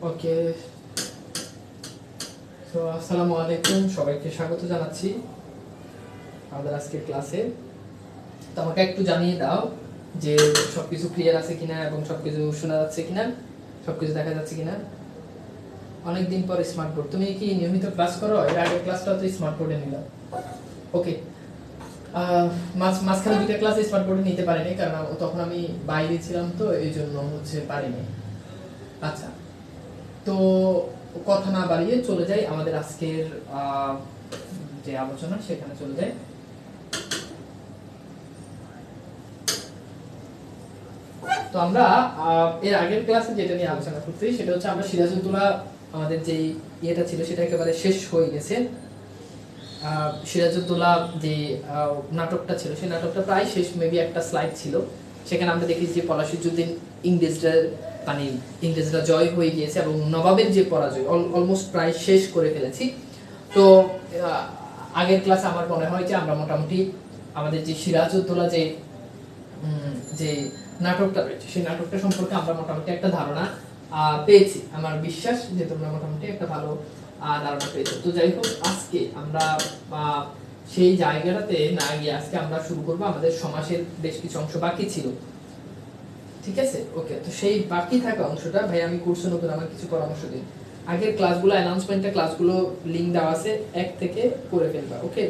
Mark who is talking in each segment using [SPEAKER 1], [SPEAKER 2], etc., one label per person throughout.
[SPEAKER 1] ওকে, তো আসসালামু আলাইকুম, সবাইকে স্বাগত জানাচ্ছি আমাদের আজকের ক্লাসে। তো আমাকে একটু জানিয়ে দাও যে সবকিছু ক্লিয়ার আছে কিনা এবং সবকিছু শোনা যাচ্ছে কিনা, সবকিছু দেখা যাচ্ছে কিনা। অনেকদিন পর স্মার্ট বোর্ড, তুমি কি নিয়মিত ক্লাস করো? এর আগের ক্লাসটা তো স্মার্ট বোর্ডে নিলাম। ওকে, মাঝখানে দুইটা ক্লাস স্মার্ট বোর্ডে নিতে পারিনি কারণ তখন আমি বাইরে ছিলাম, তো এই জন্য পারিনি। আচ্ছা, তো কথা না বাড়িয়ে চলে যাই আমাদের আজকের যে আলোচনা সেখানে চলে যাই। তো আমরা এর আগের ক্লাসে যেটা নিয়ে আলোচনা করতে সেটা হচ্ছে আমরা সিরাজউদ্দৌলা, আমাদের যে ইয়েটা ছিল সেটা একেবারে শেষ হয়ে গেছে। সিরাজউদ্দৌলা যে নাটকটা ছিল সেই নাটকটা প্রায় শেষ, মেবি একটা স্লাইড ছিল, সেখানে আমরা দেখি যে পলাশীযুদ্ধীন ইংরেজরা জয় হয়ে গিয়েছে এবং নবাবের যে পরাজয় অলমোস্ট প্রায় শেষ করে ফেলেছি। তো আগের ক্লাসে আমার মনে হয় যে আমরা মোটামুটি আমাদের যে সিরাজউদ্দৌলা যে নাটকটা রয়েছে সেই নাটকটা সম্পর্কে আমরা মোটামুটি একটা ধারণা পেয়েছি। আমার বিশ্বাস যে তোমরা মোটামুটি একটা ভালো ধারণা পেয়েছো। তো যাই হোক, আজকে আমরা সেই জায়গাটাতে না গিয়ে আজকে আমরা শুরু করবো আমাদের সমাসের বেশ কিছু অংশ বাকি ছিল, ঠিক আছে? ওকে, তো সেই বাকি থাকা অংশটা ভাই আমি কোর্সে নতুন আমার কিছু পরামর্শ দিই। আগের ক্লাসগুলো অ্যানাউন্সমেন্টের ক্লাসগুলো লিংক দেওয়া আছে, এক থেকে করে ফেলবা। ওকে,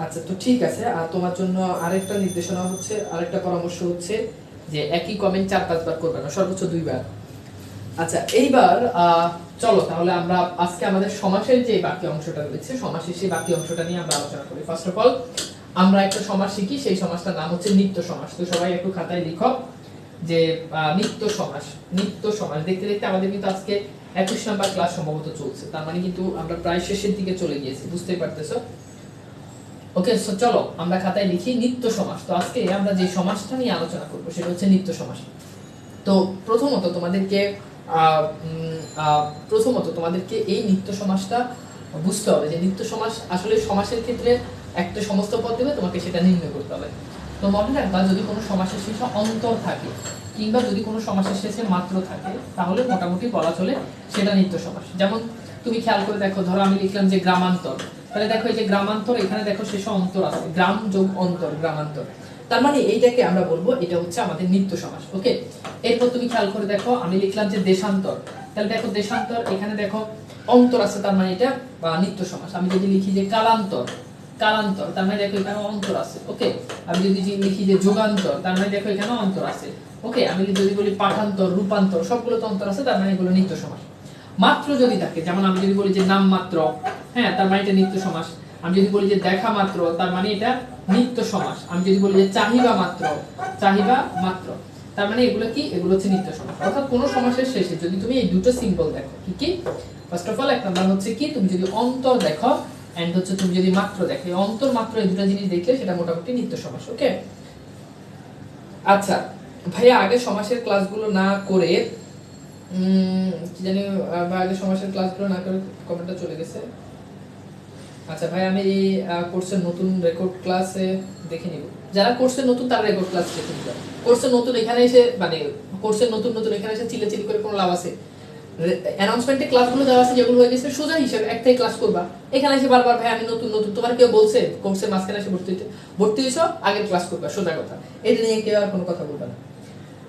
[SPEAKER 1] আচ্ছা, তো ঠিক আছে। আর তোমার জন্য আরেকটা নির্দেশনা হচ্ছে, আরেকটা পরামর্শ হচ্ছে যে একই কমেন্ট 4-5 বার করবে না, সর্বোচ্চ 2 বার। আচ্ছা, এইবার চলো তাহলে আমরা আজকে আমাদের সমাসের যে বাকি অংশটা রয়েছে, সমাসের সেই বাকি অংশটা নিয়ে আমরা আলোচনা করি। ফার্স্ট অফ অল আমরা একটা সমাস শিখি, সেই সমাসটার নাম হচ্ছে নিত্য সমাস। তো সবাই একটু খাতায় লিখো যে নিত্য সমাস। নিত্য সমাস দেখতে দেখতে আমাদের কিন্তু আজকে 21 নাম্বার ক্লাস সম্ভবত চলছে, তার মানে কিন্তু আমরা প্রায় শেষের দিকে চলে গিয়েছি, বুঝতেই পারতেছো। ওকে, সো চলো আমরা খাতায় লিখি নিত্য সমাস। তো আজকে আমরা যে সমাসটা নিয়ে আলোচনা করব সেটা হচ্ছে নিত্য সমাস। তো প্রথমত তোমাদেরকে এই নিত্য সমাসটা বুঝতে হবে যে নিত্য সমাস আসলে সমাসের ক্ষেত্রে একটা সমস্ত পদ দেবে, তোমাকে সেটা নির্ণয় করতে হবে। তো মনে রাখবা, যদি কোনো সমাসের শেষে অন্তর থাকে কিংবা যদি কোনো সমাসের শেষে মাত্র থাকে তাহলে মোটামুটি বলা চলে সেটা নিত্য সমাস। যেমন তুমি খেয়াল করে দেখো, ধরো আমি লিখলাম যে গ্রামান্তর, তাহলে দেখো এই যে গ্রামান্তর, এখানে দেখো শেষে অন্তর আছে, গ্রাম যোগ অন্তর, গ্রামান্তর। তার মানে এইটাকে আমরা বলবো এটা হচ্ছে আমাদের নিত্য সমাস। ওকে, এরপর তুমি খেয়াল করে দেখো আমি লিখলাম যে দেশান্তর, তাহলে দেখো দেশান্তর, এখানে দেখো অন্তর আছে, তার মানে এটা নিত্য সমাস। আমি যদি লিখি যে কালান্তর, কালান্তর, তার মানে দেখো এখানে অন্তর আছে। ওকে, আমি যদি লিখি যে যুগান্তর, তার মানে দেখো এখানে অন্তর আছে। ওকে, আমি যদি বলি পাঠান্তর, রূপান্তর, সবগুলো তো অন্তর আছে, তার মানে এগুলো নিত্য সমাস। মাত্র যদি থাকে, যেমন আমি যদি বলি যে নাম মাত্র, হ্যাঁ, তার মানে এটা নিত্য সমাস। আমি যদি বলি যে দেখা মাত্র, তার মানে এটা নিত্য সমাস। আমি যদি বলি যে চাহিবা মাত্র, চাহিবা মাত্র, তার মানে এগুলো কি? এগুলো হচ্ছে নিত্য সমাস। অর্থাৎ কোন সমাসের শেষে যদি তুমি এই দুটো সিম্বল দেখো, কি কি? ফার্স্ট অফ অল এক নাম্বার হচ্ছে কি, তুমি যদি অন্তর দেখো, এন্ড হচ্ছে তুমি যদি মাত্র দেখো, এই অন্তর মাত্র এই দুটো জিনিস দেখলে সেটা মোটামুটি নিত্য সমাস। ওকে, আচ্ছা ভাইয়া, আগে সমাসের ক্লাসগুলো না করে কি জানি, আগে সমাসের ক্লাসগুলো না করে কমেন্টটা চলে গেছে। আচ্ছা ভাই, আমি এই কোর্সের নতুন রেকর্ড ক্লাসে দেখে নিব। যারা কোর্সের নতুন তারা রেকর্ড ক্লাস দেখে নিবে। কোর্সের নতুন এখানে এসে মানে কোর্সের নতুন নতুন এখানে এসে চিল্লাচিল্লি করে কোনো লাভ আছে? অ্যানাউন্সমেন্টে ক্লাসগুলো দেওয়া আছে যেগুলো হয়ে গেছে সোজা হিসাব একটাই ক্লাস করবা। এখানে এসে বারবার ভাই আমি নতুন নতুন, তোমার কেউ বলছে কোর্সের মাঝখানে এসে ভর্তি হইছো আগের ক্লাস করবা, সোজা কথা। এটা নিয়ে কেউ আর কোনো কথা বলবে না।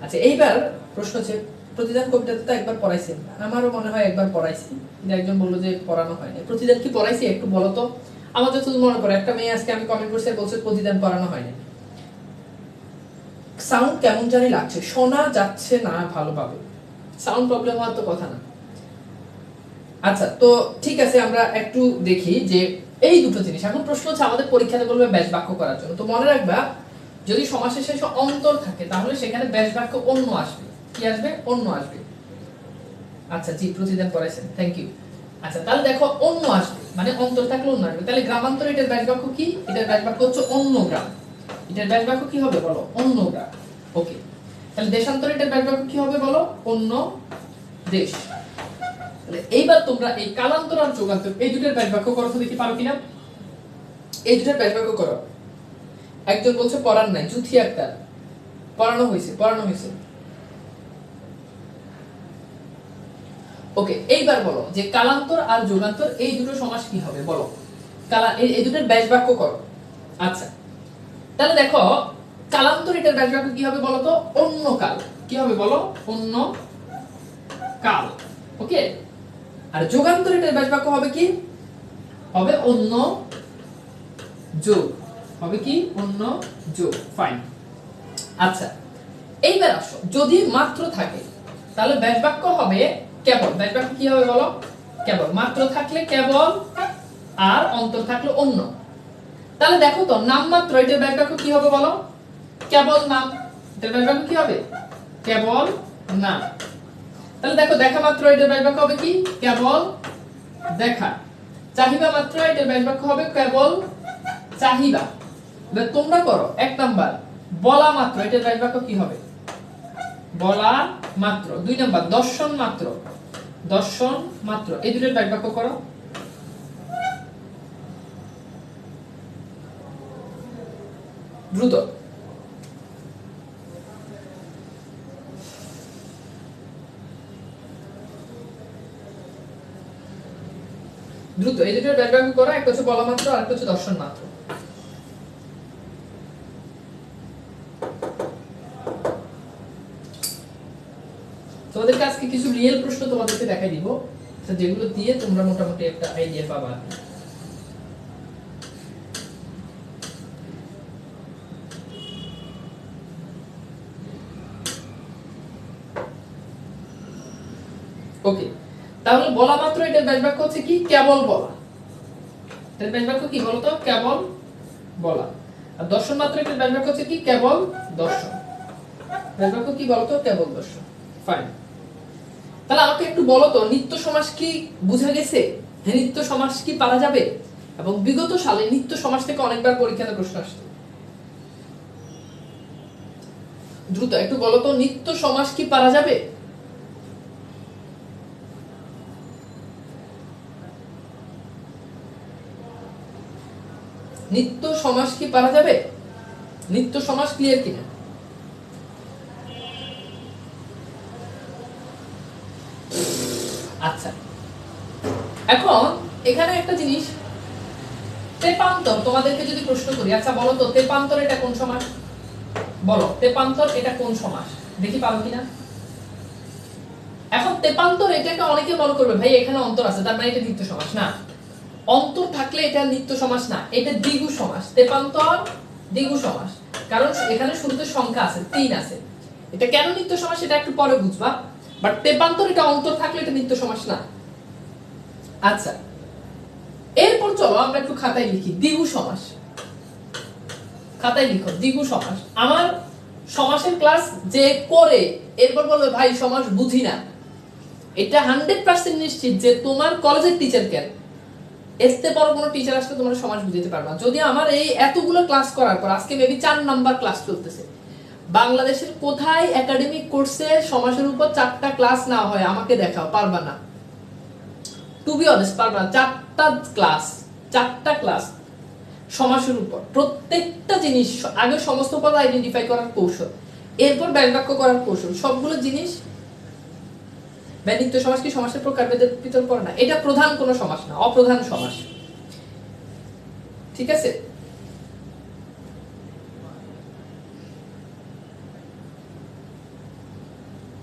[SPEAKER 1] আচ্ছা, এইবার প্রশ্ন হচ্ছে প্রতিদান কবিতাতে তো একবার পড়াইছেন, আমারও মনে হয় একবার পড়াইছি, কিন্তু একজন বললো যে পড়ানো হয়নি। প্রতিদান কি পড়াইছি একটু বলো তো? আমার যত মনে পড়ে একটা মেয়ে আজকে আমি কমেন্ট করছি বলছে প্রতিদান পড়ানো হয়নি। সাউন্ড কেমন জানি লাগছে, শোনা যাচ্ছে না ভালোভাবে। সাউন্ড প্রবলেম হওয়ার তো কথা না। আচ্ছা, তো ঠিক আছে, আমরা একটু দেখি যে এই দুটো জিনিস। এখন প্রশ্ন হচ্ছে আমাদের পরীক্ষাতে বলবে ব্যাস বাক্য করার জন্য। তো মনে রাখবা যদি সমাসের শেষে অন্তর থাকে তাহলে সেখানে ব্যাস বাক্য অন্য আসবে। কি আসবে? অন্য আসবে। আচ্ছা জি, প্রতিদান পড়াইছেন, থ্যাংক ইউ। আচ্ছা তাহলে দেখো অন্য আসবে মানে অন্তর থাকলে অন্য আসবে। তাহলে গ্রামান্তর এটার ব্যাস বাক্য কি? এটার ব্যাস বাক্য হচ্ছে অন্য গ্রাম। এটার ব্যাস বাক্য কি হবে বলো? অন্য গ্রাম। ওকে, তাহলে দেশান্তর এটার ব্যাস বাক্য কি হবে বলো? অন্য দেশ। তাহলে এইবার তোমরা এই কালান্তর আর যোগান্তর এই দুটোর ব্যাস বাক্য করো তো দেখি পারো কিনা। এই দুটোর ব্যাস বাক্য করো। একজন বলছে পড়ার নাই, জুথি একটা পড়ানো হয়েছে, পড়ানো হয়েছে। ওকে, এইবার বলো যে কালান্তর আর যুগান্তর এই দুটো সমাস কি হবে বলো। এই দুটোর ব্যাস বাক্য করো। আচ্ছা তাহলে দেখো কালান্তর এটার ব্যাস বাক্য কি হবে বলো তো? অন্য কাল। কি হবে বলো? অন্য কাল। ওকে, আর যুগান্তর এটার ব্যাস বাক্য হবে কি? হবে অন্য যুগ। হবে কি? অন্য যুগ। ফাইন। আচ্ছা এইবার আসো, যদি মাত্র থাকে তাহলে ব্যাস বাক্য হবে কেবল। ব্যাস বাক্য কি হবে বলো? কেবল। মাত্র থাকলে কেবল, আর অন্তর থাকলে অন্য। তাহলে দেখো তো নাম মাত্র এটার ব্যাস বাক্য কি হবে বলো? কেবল নাম। এটার ব্যাস বাক্য কি হবে? কেবল নাম। তাহলে দেখো দেখা মাত্র এটার ব্যাস বাক্য হবে কি? কেবল দেখা। চাহিবা মাত্র এটার ব্যাস বাক্য হবে কেবল চাহিবা। তোমরা করো। এক নাম্বার বলা মাত্র এটার ব্যাস বাক্য কি হবে? বলা মাত্র। দুই নাম্বার দর্শন মাত্র। দর্শন মাত্র। এই দুটোর ব্যাস বাক্য করো। দ্রুত। দ্রুত এই দুটোর ব্যাস বাক্য করো। একটা হচ্ছে বলা মাত্র আর একটা হচ্ছে দর্শন মাত্র। তোমাদেরকে আজকে কিছু রিয়েল প্রশ্ন তোমাদেরকে দেখাই দিব, যেগুলো দিয়ে তোমরা মোটামুটি একটা আইডিয়া পাবা। ওকে, তাহলে বলা মাত্র এটার ব্যাস বাক্য হচ্ছে কি? কেবল বলা। এটার ব্যাস বাক্য কি বলতো? কেবল বলা। আর দর্শন মাত্র এটার ব্যাস বাক্য হচ্ছে কি? কেবল দর্শন। ব্যাস বাক্য কি বলতো? কেবল দর্শন। ফাইন। তাহলে আমাকে একটু বলো তো নিত্য সমাস কি বুঝা গেছে? হ্যাঁ, নিত্য সমাস কি পারা যাবে? এবং বিগত সালে নিত্য সমাস থেকে অনেকবার পরীক্ষাতে প্রশ্ন আসছে। দ্রুত একটু বলো তো নিত্য সমাস কি পারা যাবে? নিত্য সমাস কি পারা যাবে? নিত্য সমাস ক্লিয়ার কিনা? আচ্ছা, এখন এখানে একটা জিনিস, তেপান্তর তোমাদেরকে যদি প্রশ্ন করি, আচ্ছা বলো তো তেপান্তর এটা কোন সমাস? বলো তেপান্তর এটা কোন সমাস, দেখি পারো কিনা। এখন তেপান্তর এটাকে অনেকে মনে করবে ভাই এখানে অন্তর আছে তার মানে এটা নিত্য সমাস। না, অন্তর থাকলে এটা নিত্য সমাস না, এটা দ্বিগু সমাস। তেপান্তর দ্বিগু সমাস, কারণ এখানে শুরুতে সংখ্যা আছে, 3 আছে। এটা কেন নিত্য সমাস এটা একটু পরে বুঝবা, বাট তেপান্তর এটা অন্তর থাকলে এটা নিত্য সমাস না। আচ্ছা এরপর চলো আমরা একটু খাতায় লিখি দ্বিগু সমাস। খাতায় লিখো দ্বিগু সমাস। আমার সমাসের ক্লাস যে করে এরপর বলবে ভাই সমাস বুঝি না, এটা 100% নিশ্চিত যে তোমার কলেজের টিচার কেন এতে বড় কোনো টিচার আসলে তোমরা সমাস বুঝাতে পারবে না। যদি আমার এই এতগুলো ক্লাস করার পর আজকে মেবি 4 নাম্বার ক্লাস চলতেছে, বাংলাদেশের কোথায় একাডেমিক কোর্সে সমাসের উপর 4টা ক্লাস না হয় আমাকে দেখাও, পারবা না। টু বি অনেস্ট পারবা না। 4টা ক্লাস 4টা ক্লাস সমাসের উপর, প্রত্যেকটা জিনিস আগে সমস্ত পদ আইডেন্টিফাই করার কৌশল, এরপর ব্যাস বাক্য করার কৌশল, সবগুলো জিনিস। ব্যক্তিত্ব সমাস কি সমাসের প্রকারভেদের ভিতর পড়ে না, এটা প্রধান কোনো সমাস না, অপ্রধান সমাস। ঠিক আছে,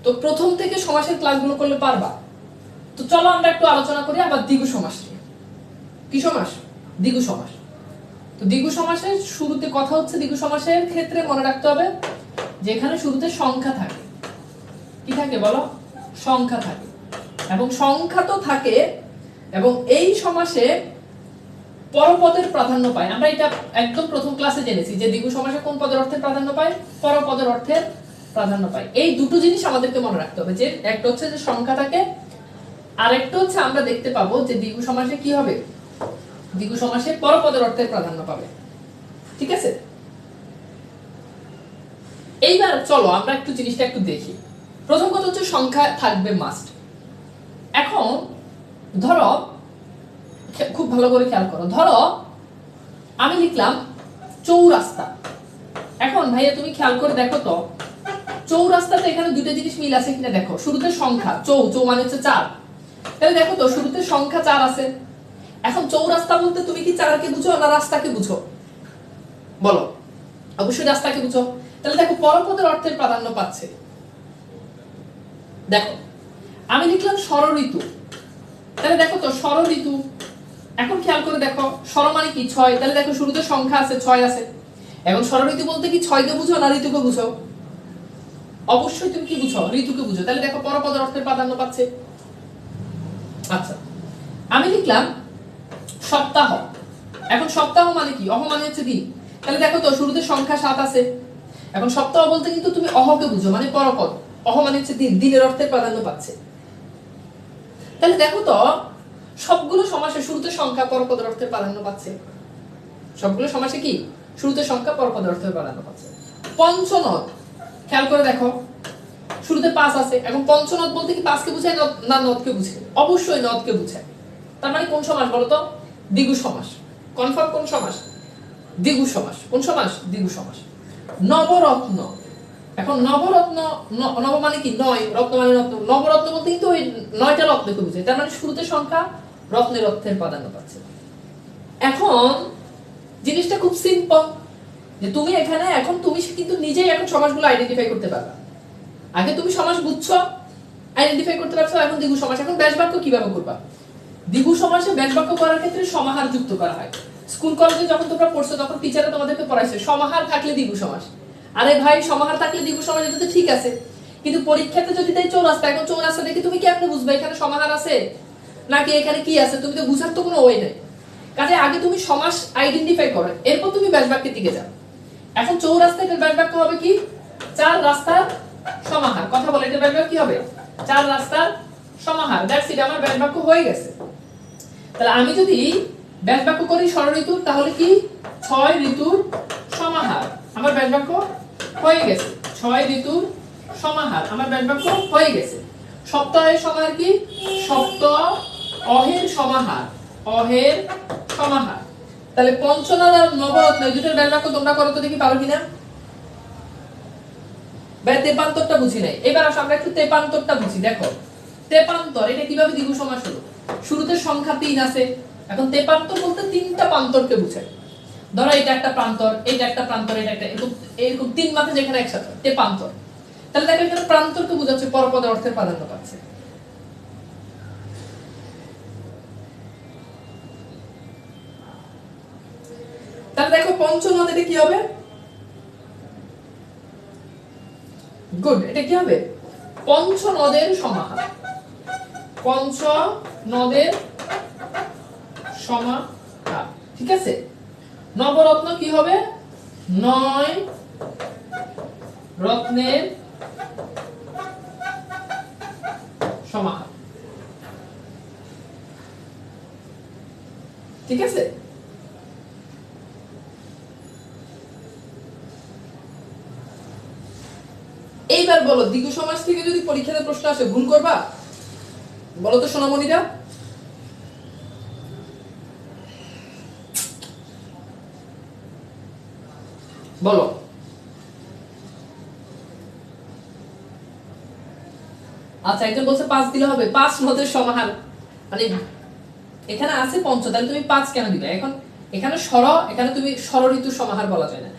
[SPEAKER 1] তো প্রথম থেকে সমাসের ক্লাসগুলো করলে পারবা। তো চলো আমরা একটু আলোচনা করি আবার দ্বিগু সমাস নিয়ে। কি সমাস? দ্বিগু সমাস। তো দ্বিগু সমাসের শুরুতে কথা হচ্ছে, দ্বিগু সমাসের ক্ষেত্রে মনে রাখতে হবে যেখানে শুরুতে সংখ্যা থাকে। কি থাকে বলো? সংখ্যা থাকে। এবং সংখ্যা তো থাকে, এবং এই সমাসে পরপদের প্রাধান্য পায়। আমরা এটা একদম প্রথম ক্লাসে জেনেছি যে দ্বিগু সমাসে কোন পদের অর্থে প্রাধান্য পায়? পরপদের অর্থে প্রাধান্য পায়। এই দুটো জিনিস আমাদেরকে মনে রাখতে হবে, যে একটা হচ্ছে যে সংখ্যা থাকে, আর একটা হচ্ছে আমরা দেখতে পাবো যে দ্বিগু সমাসে কি হবে? দ্বিগু সমাসে পরপদের অর্থে প্রাধান্য পাবে। ঠিক আছে, এইবার চলো আমরা একটু জিনিসটা একটু দেখি। প্রথম কথা হচ্ছে সংখ্যা থাকবে মাস্ট। এখন ধরো, খুব ভালো করে খেয়াল করো, ধরো আমি লিখলাম চৌরাস্তা। এখন ভাইয়া তুমি খেয়াল করে দেখো তো চৌরাস্তাতে এখানে দুটো জিনিস মিল আছে কিনা দেখো। শুরুতে সংখ্যা, চৌ মানে হচ্ছে 4, তাহলে দেখো তো শুরুতে সংখ্যা 4 আছে। এখন চৌরাস্তা বলতে তুমি কি 4কে বুঝো না রাস্তাকে বুঝো? বলো। অবশ্যই রাস্তাকে বুঝো। তাহলে দেখো পরপদের অর্থের প্রাধান্য পাচ্ছে। দেখো আমি লিখলাম ষড়ঋতু, তাহলে দেখো তো ষড়ঋতু। এখন খেয়াল করে দেখো ষড় মানে কি? 6, তাহলে দেখো শুরুতে সংখ্যা আছে, 6 আছে। এখন ষড়ঋতু বলতে কি 6কে বুঝো না ঋতুকে বুঝো? অবশ্যই তুমি কি বুঝো? ঋতুকে বুঝো। তাহলে দেখো পরপদের অর্থের প্রাধান্য পাচ্ছে। আচ্ছা, আমি লিখলাম সপ্তাহ। এখন সপ্তাহ মানে কি? অহ মানে হচ্ছে দিন, তাহলে দেখো তো শুরুতে সংখ্যা 7 আছে। এখন সপ্তাহ বলতে কিন্তু তুমি অহকে বুঝো, মানে পরপদ। অহ মানে হচ্ছে দিন, দিনের অর্থের প্রাধান্য পাচ্ছে। তাহলে দেখো তো সবগুলো সমাসে শুরুতে সংখ্যা পরপদের অর্থের প্রাধান্য পাচ্ছে। সবগুলো সমাসে কি? শুরুতে সংখ্যা পরপদের অর্থের প্রাধান্য পাচ্ছে। পঞ্চনদ, খেয়াল করে দেখো শুরুতে 5 আছে। এখন পঞ্চনদ বলতে কি 5কে বুঝায় না নদকে বুঝায়? অবশ্যই নদকে বুঝায়। তার মানে কোন সমাস বলতো? দ্বিগু সমাস। কনফার্ম কোন সমাস? দ্বিগু সমাস। কোন সমাস? দ্বিগু সমাস। নবরত্ন। এখন নবরত্ন, নব মানে কি? 9, রত্ন মানে রত্ন। নবরত্ন বলতে কিন্তু ওই 9টা রত্নকে বুঝায়। তার মানে শুরুতে সংখ্যা, রত্নের অর্থের প্রাধান্য পাচ্ছে। এখন জিনিসটা খুব সিম্পল, যে তুমি এখানে এখন তুমি কিন্তু নিজেই এখন সমাসগুলো আইডেন্টিফাই করতে পারবা। আগে তুমি সমাস বুঝছো, আইডেন্টিফাই করতে পারছো, এখন দ্বিগু সমাস। এখন ব্যাস বাক্য কিভাবে করবা? দ্বিগু সমাসে ব্যাস বাক্য করার ক্ষেত্রে সমাহার যুক্ত করা হয়। স্কুল কলেজে যখন তোমরা পড়ছো তখন টিচাররা তোমাদেরকে পড়াইছে সমাহার থাকলে দ্বিগু সমাস। আরে ভাই, সমাহার থাকলে দ্বিগু সমাস, এটা তো ঠিক আছে, কিন্তু পরীক্ষাতে যদি তাই চৌরাস্তা, এখন চৌরাস্তা দেখে তুমি কেমনে বুঝবে এখানে সমাহার আছে নাকি এখানে কি আছে? তুমি তো বুঝার তো কোনো ওয়ে নাই। কাজে আগে তুমি সমাস আইডেন্টিফাই করো, এরপর তুমি ব্যাস বাক্যের দিকে যাও। এখন চৌরাস্তা, এটার ব্যাস বাক্য হবে কি? 4 রাস্তার সমাহার। কথা বলে এটা ব্যাস বাক্য কি হবে? 4 রাস্তার সমাহার। দ্যাটস ইট, আমার ব্যাস বাক্য হয়ে গেছে। তাহলে আমি যদি ব্যাস বাক্য করি ষড়ঋতুর, তাহলে কি? 6 ঋতুর সমাহার, আমার ব্যাস বাক্য হয়ে গেছে। 6 ঋতুর সমাহার, আমার ব্যাস বাক্য হয়ে গেছে। সপ্তাহের সমাহার কি? সপ্তাহ অহের সমাহার, অহের সমাহার। তাহলে পঞ্চনদ আর নবরত্ন এই দুটোর ব্যাস বাক্য তোমরা করো তো দেখি, পারো কিনা? তেপান্তরটা বুঝি নাই। এবার আসো আমরা একটু তেপান্তরটা বুঝি। দেখো তেপান্তর, এটা কিভাবে দ্বিগু সমাস হলো? শুরুতে সংখ্যা 3 আছে। এখন তেপান্তর বলতে 3টা প্রান্তরকে বোঝায়। ধরো এটা একটা প্রান্তর, এটা একটা প্রান্তর, এটা একটা, এরকম 3 মাথা যেখানে একসাথে, তেপান্তর। তাহলে দেখো এখানে প্রান্তরকে বোঝাচ্ছে, পরপদের অর্থের প্রাধান্য পাচ্ছে। তাহলে দেখো পঞ্চনদ, এটা কি হবে? গুড, এটা কি হবে? পঞ্চনদের সমাহার। পঞ্চনদের সমাহার, ঠিক আছে। নবরত্ন কি হবে? 9 রত্নের সমাহার, ঠিক আছে। এইবার বলো দ্বিগু সমাস থেকে যদি পরীক্ষাতে প্রশ্ন আসে, ভুল করবা? বলো তো সোনামণিরা। বলো। আচ্ছা, একজন বলছে 5 দিলে হবে। 5 নদের সমাহার, মানে এখানে আছে পঞ্চ, তাহলে তুমি 5 কেন দিবে? এখন এখানে এখানে তুমি ষড় ঋতুর সমাহার বলা যায় না।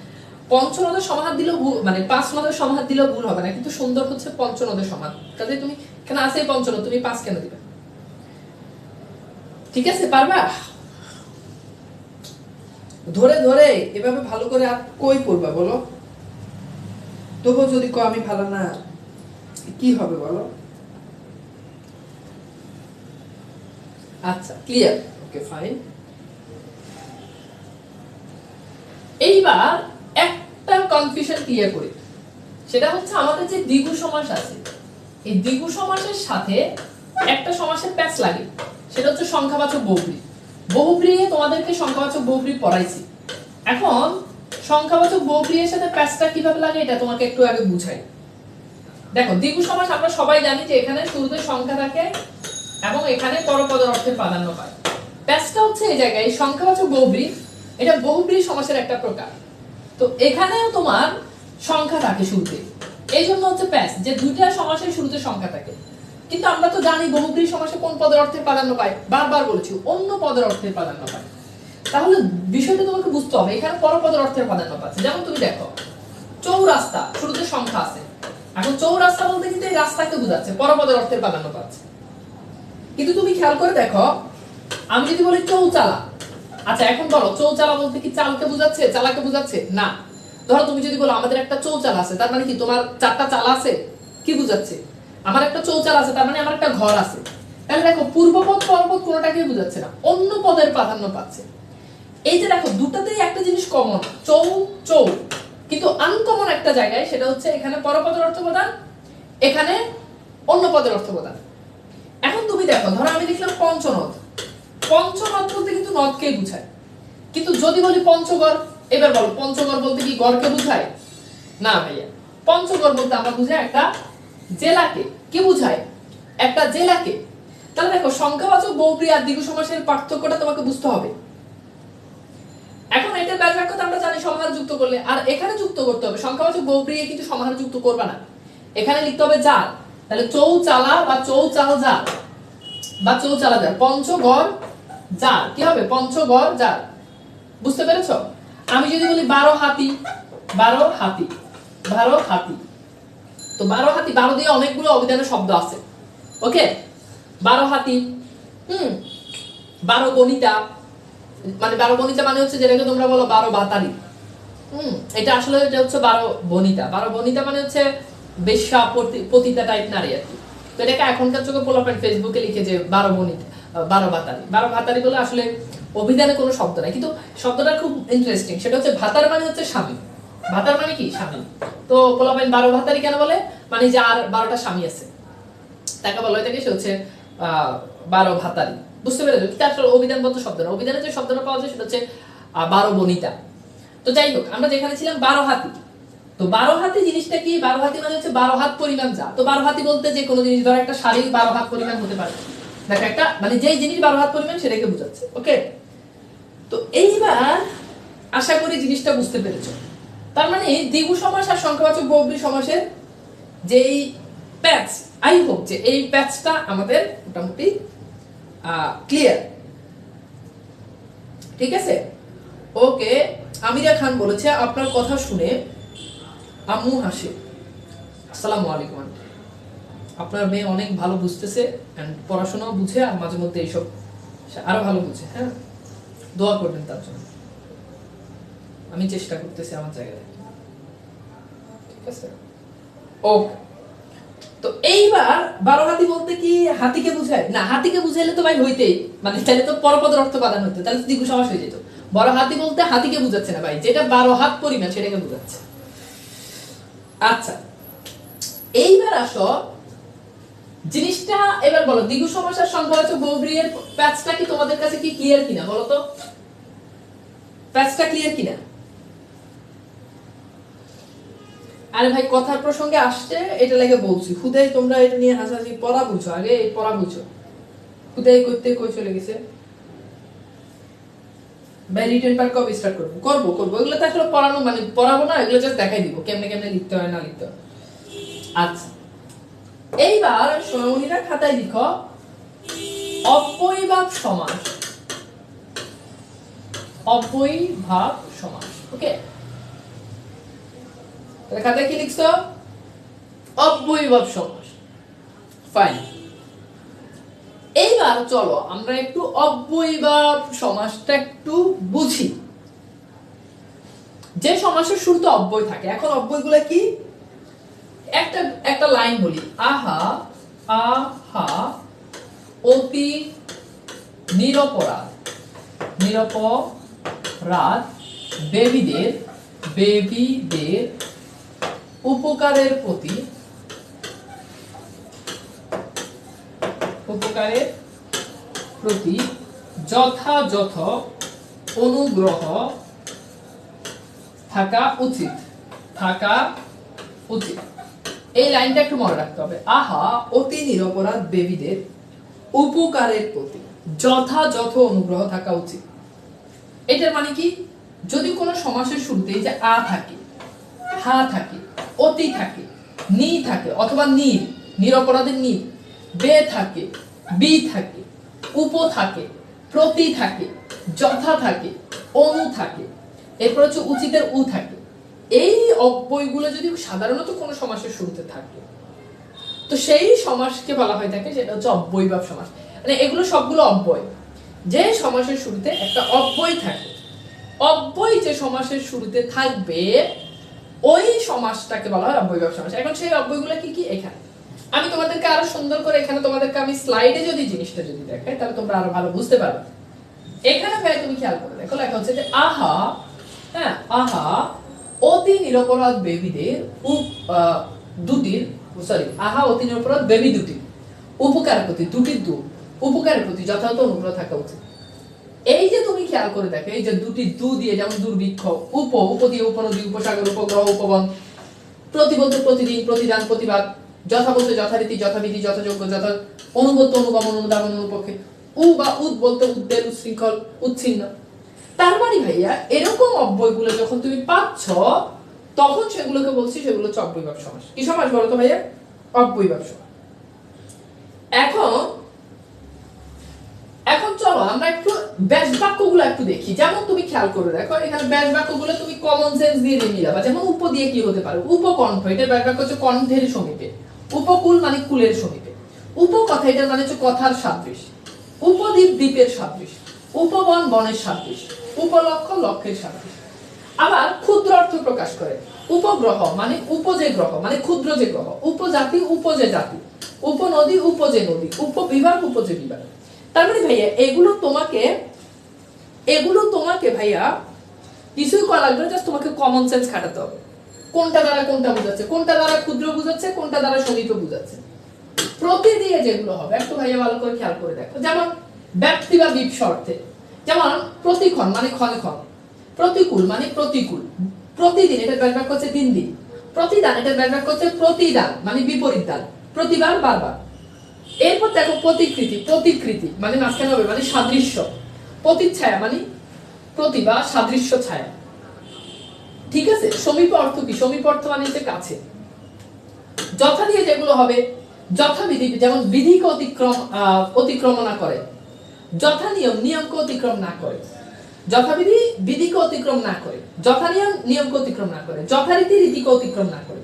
[SPEAKER 1] পঞ্চ নদের সমাহার দিলেও মানে 5 নদের সমাহার দিলেও ভুল হবে না, কিন্তু সুন্দর হচ্ছে পঞ্চ নদের সমাহার। কাজে তুমি এখানে আছে পঞ্চ নদ, তুমি 5 কেন দিবে? ঠিক আছে, পারবা? ধরে ধরে এভাবে ভালো করে আর কই পড়বা বলো? তবু যদি আমি ভালো না, কি হবে বলো? আচ্ছা, ক্লিয়ার, ওকে ফাইন। এইবার একটা কনফিউশন ক্লিয়ার করি, সেটা হচ্ছে আমাদের যে দ্বিগু সমাস আছে, এই দ্বিগু সমাসের সাথে একটা সমাসের প্যাচ লাগে, সেটা হচ্ছে সংখ্যাবাচক বহুব্রী। বহুব্রী তোমাদেরকে সংখ্যাবাচক বহুব্রী পড়াইছি। এখন সংখ্যাবাচক বহুব্রী এর সাথে প্যাচটা কিভাবে লাগে এটা তোমাকে একটু আগে বুঝাই। দেখো, দ্বিগু সমাস আমরা সবাই জানি যে এখানে শুরুতে সংখ্যা থাকে এবং এখানে পরপদের অর্থে প্রাধান্য পায়। প্যাচটা হচ্ছে এই জায়গায় সংখ্যাবাচক বহুব্রী, এটা বহুব্রী সমাসের একটা প্রকার। তো এখানেও তোমার সংখ্যা থাকে শুরুতে, এই জন্য হচ্ছে প্যাচ, যে দুইটা সমাসের শুরুতে সংখ্যা থাকে। কিন্তু আমরা তো জানি বহুব্রী সমাসে কোন পদের অর্থে প্রাধান্য পায়, বারবার বলেছি অন্য পদের অর্থে প্রাধান্য পায়। তাহলে বিষয়টা তোমাকে বুঝতে হবে, এখানে পরপদের অর্থের প্রাধান্য পাচ্ছে। যেমন তুমি দেখো, চৌরাস্তা, শুরুতে সংখ্যা আছে। এখন চৌরাস্তা বলতে কিন্তু এই রাস্তাকে বোঝাচ্ছে, পরপদের অর্থের প্রাধান্য পাচ্ছে। কিন্তু তুমি খেয়াল করে দেখো, আমি যদি বলি চৌচালা, আচ্ছা এখন বলো চৌচালা বলতে কি চালকে বোঝাচ্ছে, চালাকে বোঝাচ্ছে? না। ধরো তুমি যদি বলো আমাদের একটা চৌচালা আছে, তার মানে কি তোমার 4টা চালা আছে, কি বোঝাচ্ছে? আমার একটা চৌচালা আছে, তার মানে আমার একটা ঘর আছে। তাহলে দেখো, পূর্বপদ পরপদ কোনোটাকেই বোঝাচ্ছে না, অন্য পদের প্রাধান্য পাচ্ছে। এই যে দেখো, দুটাতেই একটা জিনিস কমন, চৌ চৌ, কিন্তু আনকমন একটা জায়গায়, সেটা হচ্ছে এখানে পরপদের অর্থ প্রদান, এখানে অন্য পদের অর্থ প্রদান। এখন তুমি দেখো, ধরো আমি লিখলাম পঞ্চনদ, পঞ্চনদ বলতে কিন্তু নদকেই বুঝায়। কিন্তু যদি বলি পঞ্চগড়, এবার বলো পঞ্চগড় বলতে কি গড়কে বুঝায়? না ভাইয়া, পঞ্চগড় বলতে আমরা বুঝাই একটা জেলাকে। কি বুঝায়? একটা জেলাকে। তাহলে দেখো, সংখ্যাবাচক বহুব্রী আর দ্বিগু সমাসের পার্থক্যটা তোমাকে বুঝতে হবে। এখন এটার ব্যাখ্যা আমরা জানি সমাহার যুক্ত করলে, আর এখানে যুক্ত করতে হবে সংখ্যাবাচক বহুব্রী, কিন্তু সমাহার যুক্ত করবে না, এখানে লিখতে হবে জাল। তাহলে চৌচালা বা চৌচাল জাল বা চৌচালা জাল, পঞ্চগড় জাল, কি হবে? পঞ্চগড় জাল। বুঝতে পেরেছো? আমি যদি বলি 12 হাতি, 12 হাতি, 12 হাতি, তো 12 হাতি, 12 দিয়ে অনেকগুলো অভিধানের শব্দ আছে, ওকে? 12 হাতি, 12 বনিতা, মানে 12 বনিতা মানে হচ্ছে যেটাকে তোমরা বলো 12 বাতারি। এটা আসলে এটা হচ্ছে 12 বনিতা। 12 বনিতা মানে হচ্ছে বেশ্যা, পতিতা টাইপ নারী আর কি। তো এটাকে এখনকার চোখে পোলাপেন ফেসবুকে লিখে যে 12 বনিতা, 12 বাতারি। 12 ভাতারি বলে আসলে অভিধানে কোনো শব্দ নাই, কিন্তু শব্দটা খুব ইন্টারেস্টিং। সেটা হচ্ছে ভাতার মানে হচ্ছে স্বামী। ভাতার মানে কি? স্বামী। তো পোলাপেন 12 ভাতারি কেন বলে? মানে যে আর 12টা স্বামী আছে, তাকে বলা হয় থাকে সে হচ্ছে 12 ভাতারি। বুঝতে পেরেছো? তার অভিধানবদ্ধ শব্দ না, অভিধানে যে শব্দটা পাওয়া যায় সেটা হচ্ছে 12 বনিতা। তো যাই হোক, আমরা যেখানে ছিলাম 12 হাতি, তো 12 হাতি জিনিসটা কি? 12 হাতি মানে হচ্ছে 12 হাত পরিমাণ যা। তো 12 হাতি বলতে যে কোনো জিনিস, ধরো একটা শাড়ি 12 হাত পরিমাণ হতে পারে, দেখো একটা মানে যেই জিনিস 12 হাত পরিমাণ সেটাকে বোঝাচ্ছে, ওকে? তো এইবার আশা করি জিনিসটা বুঝতে পেরেছো। তার মানে দ্বিগু সমাস আর সংখ্যাবাচক বহুব্রী সমাসের যেই প্যাচ, আই হোপ যে এই প্যাচটা আমাদের মোটামুটি ক্লিয়ার। ঠিক আছে, ওকে। আমিরা খান বলেছে আপনার কথা শুনে আম্মু হাসে। আসসালামু আলাইকুম আন্টি, আপনার মেয়ে অনেক ভালো বুঝতেছে এন্ড পড়াশোনাও বুঝে, আর মাঝে মধ্যে এইসব আরো ভালো বুঝে। হ্যাঁ, দোয়া করবেন তার জন্য, আমি চেষ্টা করতেছি আমার জায়গায়। ঠিক আছে, ওকে। তো এইবার 12 হাতি বলতে কি হাতিকে বুঝায়? না, হাতিকে বুঝাইলে তো ভাই হইতেই, মানে তাহলে তো পরপদের অর্থ প্রদান হইতো, তাহলে দ্বিগু সমাস হয়ে যেত। বড় হাতি বলতে হাতিকে বুঝাচ্ছে না ভাই, যেটা 12 হাত পরিমাণ সেটাকে বুঝাচ্ছে। আচ্ছা, এইবার আসো জিনিসটা, এবার বলো দ্বিগু সমাস আর সংখ্যাবাচক বহুব্রী এর প্যাচটা কি তোমাদের কাছে কি ক্লিয়ার কিনা বলো তো? প্যাচটা ক্লিয়ার কিনা? আরে ভাই, কথার প্রসঙ্গে আসছে এটা লাগে বলছি, খুদাই তোমরা এটা নিয়ে হাসাহাসি, পড়া বুঝো আগে, পড়া বুঝো। খুদাই করতে কই চলে গেছে? ভাই রিটেন পার্ট কবে স্টার্ট করব? করব এগুলো তো আসলে পড়ানো মানে পড়াবো না, এগুলো জাস্ট দেখাই দিব কেমনে কেমনে লিখতে হয় না লিখতে হয়। আচ্ছা এইবার সোনামণিরা খাতায় লিখো অব্যয়ভাব সমাস। অব্যয়ভাব সমাস, ওকে? তাহলে খাতায় কি লিখছো? অব্যয়ভাব সমাস। ফাইন। এইবার চলো আমরা একটু অব্যয়ভাব সমাসটা একটু বুঝি। যে সমাসের শুরুতে অব্যয় থাকে, এখন অব্যয়গুলো কি? একটা একটা লাইন বলি, আহা আহা অতি নিরপরাধ বেবিদের উপকারের প্রতি যথাযথ অনুগ্রহ থাকা উচিত। এই লাইনটা একটু মনে রাখতে হবে, আহা অতি নিরপরাধ বেবিদের উপকারের প্রতি যথাযথ অনুগ্রহ থাকা উচিত। এটার মানে কি? যদি কোনো সমাসের শুরুতে যে আ থাকে, হা থাকে, অতি থাকে, নি থাকে অথবা নীর, নিরপরাধের নীর, বে থাকে, বি থাকে, উপ থাকে, প্রতি থাকে, যথা থাকে, অনু থাকে, এরপর হচ্ছে উচিতের উ থাকে, এই অব্যয়গুলো যদি সাধারণত কোনো সমাসের শুরুতে থাকে তো সেই সমাসকে বলা হয় থাকে সেটা হচ্ছে অব্যয়ভাব সমাস। মানে এগুলো সবগুলো অব্যয়। যে সমাসের শুরুতে একটা অব্যয় থাকে, অব্যয় যে সমাসের শুরুতে থাকবে ওই সমাসটাকে বলা হয় অব্যয়ভাব সমাস। এখন সেই অব্যয়গুলো কি কি? এখানে আমি তোমাদেরকে আরো সুন্দর করে এখানে তোমাদেরকে আমি স্লাইডে যদি জিনিসটা যদি দেখাই তাহলে তোমরা আরো ভালো বুঝতে পারবে। এখানে ভাই তুমি খেয়াল করে দেখো, লেখা হচ্ছে যে আহা, হ্যাঁ, আহা অতি নিরপরাধ বেবিদের আহা অতি নিরপরাধ বেবি দুটি উপকারের প্রতি, উপকারের প্রতি যথাযথ অনুগ্রহ থাকা উচিত। এই যে তুমি খেয়াল করে দেখো, এই যে দুটি দু দিয়ে, যেমন দুর্ভিক্ষ, উপ দিয়ে উপনদী, উপসাগর, উপগ্রহ, উপবন, প্রতি বলতে প্রতিদিন, প্রতিদান, প্রতিবাদ, যথা বলতে যথারীতি, যথাবিধি, যথাযোগ্য, যথা অনুগত, অনুগমন, অনুদান, অনুপক্ষে, উ বা উদ বলতে উদ্বেগ, উচ্ছৃঙ্খল, উচ্ছিন্ন। তার মানে ভাইয়া এরকম অব্যয়গুলো যখন তুমি পাচ্ছ তখন সেগুলোকে বলছি সেগুলো হচ্ছে অব্যয়ভাব সমাস। কি সমাস বলো তো ভাইয়া? অব্যয়ভাব সমাস। এখন চলো আমরা একটু ব্যাস বাক্যগুলো একটু দেখি। যেমন তুমি খেয়াল করে দেখো এখানে ব্যাস বাক্যগুলো তুমি কমন সেন্স দিয়ে মিলাবা। যেমন উপ দিয়ে কি হতে পারে? উপকণ্ঠ, এটার ব্যাস বাক্য হচ্ছে কণ্ঠের সমীপে। উপকূল মানে কুলের সমীপে। উপকথা, এটার মানে হচ্ছে কথার সাদৃশ। উপদ্বীপ দ্বীপের সাদৃশ। উপবন বনের সাদৃশ। উপলক্ষ লক্ষ্যের সাদৃশ। আবার ক্ষুদ্র অর্থ প্রকাশ করে। উপগ্রহ মানে উপজে গ্রহ মানে ক্ষুদ্র যে গ্রহ। উপজাতি উপজে জাতি। উপনদী উপজে নদী। উপবিভাগ উপজে বিভাগ। তার মানে ভাইয়া এগুলো তোমাকে ভাইয়া কিছুই করা লাগবে না, জাস্ট তোমাকে কমন সেন্স খাটাতে হবে। কোনটা দ্বারা কোনটা বোঝাচ্ছে, কোনটা দ্বারা ক্ষুদ্র বোঝাচ্ছে, কোনটা দ্বারা সমীপে বোঝাচ্ছে। প্রতি দিয়ে যেগুলো হবে একটু ভাইয়া ভালো করে খেয়াল করে দেখো। যেমন ব্যক্তি বা বিপস অর্থে, যেমন প্রতিক্ষণ মানে ক্ষণে ক্ষণ, প্রতিকূল মানে প্রতিকূল, প্রতিদিন এটার ব্যাস বাক্য হচ্ছে দিন দিন, প্রতিদান এটার ব্যাস বাক্য হচ্ছে প্রতিদান মানে বিপরীত দান, প্রতিবার বারবার। এরপর দেখো প্রতিকৃতি মানে মাঝখানে হবে মানে সাদৃশ্য, প্রতিচ্ছায়া মানে প্রতিভা, সাদৃশ্য ছায়া। ঠিক আছে? সমীপ অর্থ কি? সমীপ অর্থ মানে হচ্ছে কাছে। যথা দিয়ে যেগুলো হবে, যথাবিধি, যেমন বিধিকে অতিক্রম না করে, যথা নিয়মকে অতিক্রম না করে, যথাবিধি বিধিকে অতিক্রম না করে, যথা নিয়মকে অতিক্রম না করে, যথারীতি রীতিকে অতিক্রম না করে।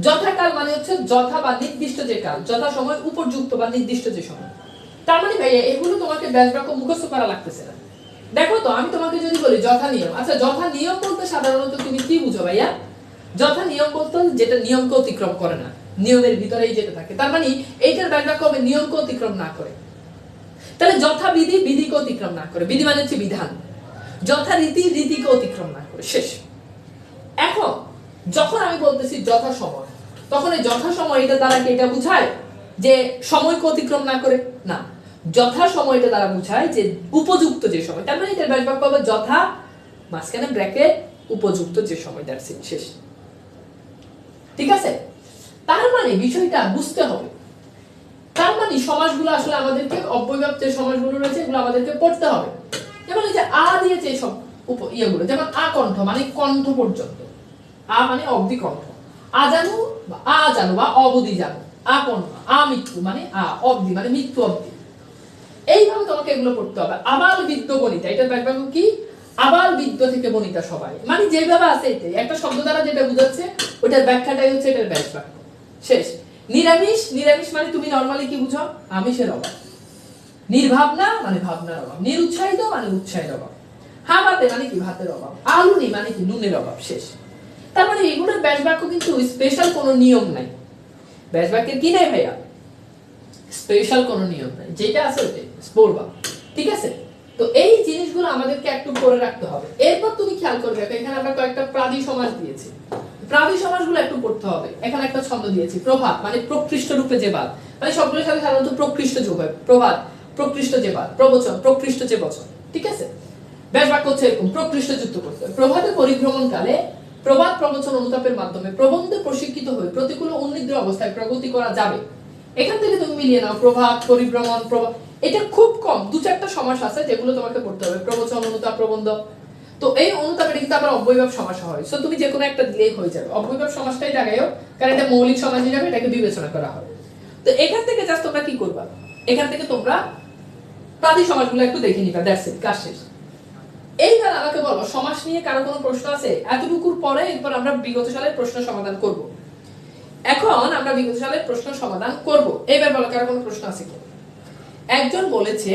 [SPEAKER 1] যথাকাল মানে হচ্ছে যথা বা নির্দিষ্ট যে কাল, যথা সময় উপযুক্ত বা নির্দিষ্ট যে সময়। তার মানে ভাইয়া এগুলো তোমাকে ব্যাস বাক্য মুখস্থ করা লাগতেছে না। দেখো তো আমি তোমাকে যদি বলি যথা নিয়ম, আচ্ছা যথা নিয়ম বলতে সাধারণত তুমি কি বুঝো ভাইয়া? যথা নিয়ম বলতে যেটা নিয়মকে অতিক্রম করে না, নিয়মের ভিতরেই যেটা থাকে। তার মানে এইটার ব্যাস বাক্য হবে নিয়মকে অতিক্রম না করে। তাহলে যথাবিধি বিধিকে অতিক্রম না করে, বিধি মানে হচ্ছে বিধান, যথারীতি রীতিকে অতিক্রম না করে, শেষ। এখন যখন আমি বলতেছি যথা সময়, তখন এই যথা সময় এটা দ্বারা কি এটা বুঝায় যে সময়কে অতিক্রম না করে? না, যথা সময়টা দ্বারা বুঝায় যে উপযুক্ত যে সময়। তার মানে এটার ব্যাস বাক্য হবে যথা মাঝখানে ব্র্যাকেট উপযুক্ত যে সময়, দ্যাটস ইট, শেষ। ঠিক আছে? তার মানে বিষয়টা বুঝতে হবে। তার মানে সমাসগুলো আসলে আমাদেরকে, অব্যয়ভাব যে সমাসগুলো রয়েছে এগুলো আমাদেরকে পড়তে হবে। যেমন এই যে আ দিয়েছে সব ইয়েগুলো, যেমন আকণ্ঠ মানে কণ্ঠ পর্যন্ত, আ মানে অবধি কণ্ঠ, আজানু বা আ জানু বা অবধি জানু, আকণ্ঠ, আমৃত্যু মানে অবধি মানে মৃত্যু অবধি। এইভাবে তোমাকে এগুলো পড়তে হবে। আবাল বিদ্য বনিতা, এটা ব্যাখ্যা কি? আবাল বিদ্য থেকে বনিতা সবাই, মানে যেভাবে আছে এটাই একটা শব্দ দ্বারা যেটা বুঝাচ্ছে ওটার ব্যাখ্যাটাই হচ্ছে এটার ব্যাখ্যা। শেষ। নিরামিষ, নিরামিষ মানে তুমি নরমালি কি বুঝো? আমিষের অভাব। নির্ভাবনা মানে ভাবনার অভাব। নিরুৎসাহিত মানে উৎসাহের অভাব। হাবাতে মানে কি? ভাতের অভাব। আলুনি মানে কি? নুনের অভাব। শেষ। তার মানে এগুলোর ব্যাস বাক্য কিন্তু স্পেশাল কোনো নিয়ম নাই। ব্যাস বাক্যের কি নাই ভাইয়া? স্পেশাল কোনো নিয়ম নাই, যেটা আছে ওইটাই পড়বা। ঠিক আছে? তো এই জিনিসগুলো আমাদেরকে একটু করে রাখতে হবে। এরপর তুমি খেয়াল করে দেখো, এখানে আমরা কয়েকটা প্রাদি সমাস দিয়েছি। প্রাদি সমাসগুলো একটু পড়তে হবে। এখানে একটা ছন্দ দিয়েছি, প্রভাত মানে প্রকৃষ্ট রূপে যে বাদ, মানে সবগুলোর সাথে সাধারণত প্রকৃষ্ট যোগ হয়। প্রভাত, প্রকৃষ্ট যে বাদ, প্রবচন, প্রকৃষ্ট যে বচন। ঠিক আছে? ব্যাস বাক্য হচ্ছে এরকম, প্রকৃষ্ট যুক্ত করতে হবে। প্রভাতে পরিভ্রমণ কালে প্রভাত প্রবচন অনুতাপের মাধ্যমে প্রবন্ধে প্রশিক্ষিত হয়ে প্রতিকূল উন্নিদ্র অবস্থায় প্রগতি করা যাবে। এখান থেকে তুমি মিলিয়ে নাও, প্রভাত, পরিভ্রমণ, এটা খুব কম, দু চারটা সমাস আছে যেগুলো তোমাকে পড়তে হবে, প্রবচন, অনুতাপ, প্রবন্ধ। তো এই অনুতাপের কিন্তু আবার অব্যয়ভাব সমাস হয়, সো তুমি যে কোনো একটা দিলেই হয়ে যাবে। অব্যয়ভাব সমাসটাই লাগাইও, কারণ এটা মৌলিক সমাস হিসাবে এটাকে বিবেচনা করা হয়। তো এখান থেকে জাস্ট তোমরা কি করবা, এখান থেকে তোমরা প্রাদি সমাসগুলো একটু দেখে নিবা, দ্যাটস ইট, কাজ শেষ। এইবার আমাকে বলো, সমাস নিয়ে কারো কোনো প্রশ্ন আছে? এতটুকুর পরে এরপর আমরা বিগত সালের প্রশ্ন সমাধান করব। এখন আমরা বিগত সালের প্রশ্ন সমাধান করব। এইবার বলো, কারো কোনো প্রশ্ন আছে কি? একজন বলেছে,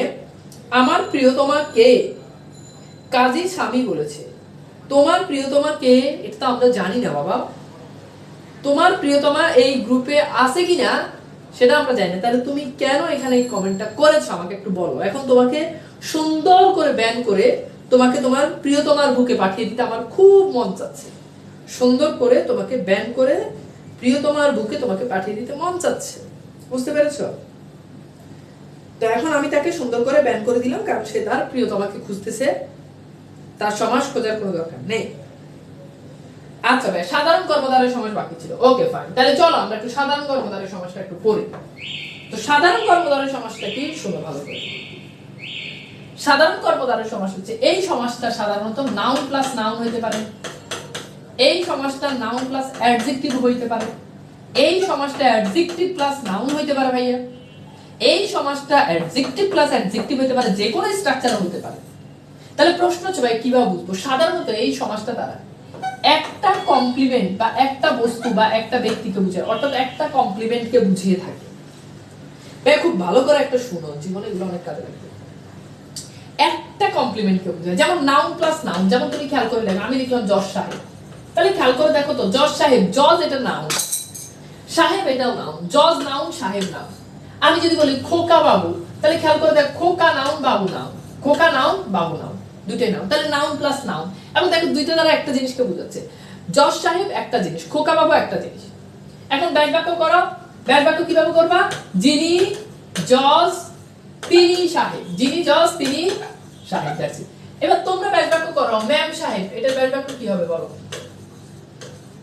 [SPEAKER 1] আমার প্রিয়তমা কে? কাজী স্বামী বলেছে, তোমার প্রিয়তমা কে? এটা তো আমরা জানি না বাবা। তোমার প্রিয়তমা এই গ্রুপে আছে কিনা সেটা আমরা জানি না, তাহলে তুমি কেন এখানে এই কমেন্টটা করেছো আমাকে একটু বলো। এখন তোমাকে সুন্দর করে ব্যান করে তোমাকে তোমার প্রিয়তমার বুকে পাঠিয়ে দিতে আমার খুব মন চাচ্ছে। সুন্দর করে তোমাকে ব্যান করে প্রিয়তমার বুকে তোমাকে পাঠিয়ে দিতে মন চাচ্ছে, বুঝতে পেরেছো? তো এখন আমি তাকে সুন্দর করে ব্যান করে দিলাম, কারণ সে তার প্রিয়তমাকে খুঁজতেছে, তার সমাস খোঁজার কোনো দরকার নেই। আচ্ছা ভাই, সাধারণ কর্মধারয় সমাস বাকি ছিল। ওকে ফাইন, তাহলে চলো আমরা একটু সাধারণ কর্মধারয় সমাসটা একটু পড়ি। তো সাধারণ কর্মধারয় সমাসটা কি শুনো ভালো করে। সাধারণ কর্মধারয় সমাস হচ্ছে, এই সমাসটা সাধারণত নাউন প্লাস নাউন হইতে পারে, এই সমাসটা নাউন প্লাস অ্যাডজেক্টিভ হইতে পারে, এই সমাসটা অ্যাডজেক্টিভ প্লাস নাউন হইতে পারে ভাইয়া, এই সমাসটা অ্যাডজেক্টিভ প্লাস অ্যাডজেক্টিভ হইতে পারে, যে কোনো স্ট্রাকচার হইতে পারে। তাহলে প্রশ্ন হচ্ছে ভাই কিভাবে বুঝবো? সাধারণত এই সমাসটা দ্বারা একটা কমপ্লিমেন্ট বা একটা বস্তু বা একটা ব্যক্তিকে বুঝায়, অর্থাৎ একটা কমপ্লিমেন্টকে বুঝিয়ে থাকে। ভাই খুব ভালো করে একটা শুনো, জীবনে এগুলো অনেক কাজে লাগবে। একটা কমপ্লিমেন্টকে বুঝায়, যেমন নাউন প্লাস নাউন। যেমন তুমি খেয়াল করে দেখো, আমি লিখলাম জজ সাহেব, তাহলে খেয়াল করে দেখো তো, জজ সাহেব, জজ এটা নাউন, সাহেব এটাও নাউন, জজ নাউন, সাহেব নাউন। আমি যদি বলি খোকা বাবু, তাহলে খেয়াল করে দেখ, খোকা নাউন, বাবু নাউন, খোকা নাউন, বাবু নাউন, দুইটাই নাউন। তাহলে নাউন প্লাস নাউন, এবং দেখো দুইটা দ্বারা একটা জিনিসকে বোঝাচ্ছে। জজ সাহেব একটা জিনিস, খোকা বাবু একটা জিনিস। এখন ব্যাস বাক্য করো। ব্যাস বাক্য কিভাবে করবা? যিনি জজ তিনি সাহেব, যিনি জজ তিনি সাহেব, দ্যাটস ইট। এবার তোমরা ব্যাস বাক্য করো, ম্যাম সাহেব, এটার ব্যাস বাক্য কি হবে বলো?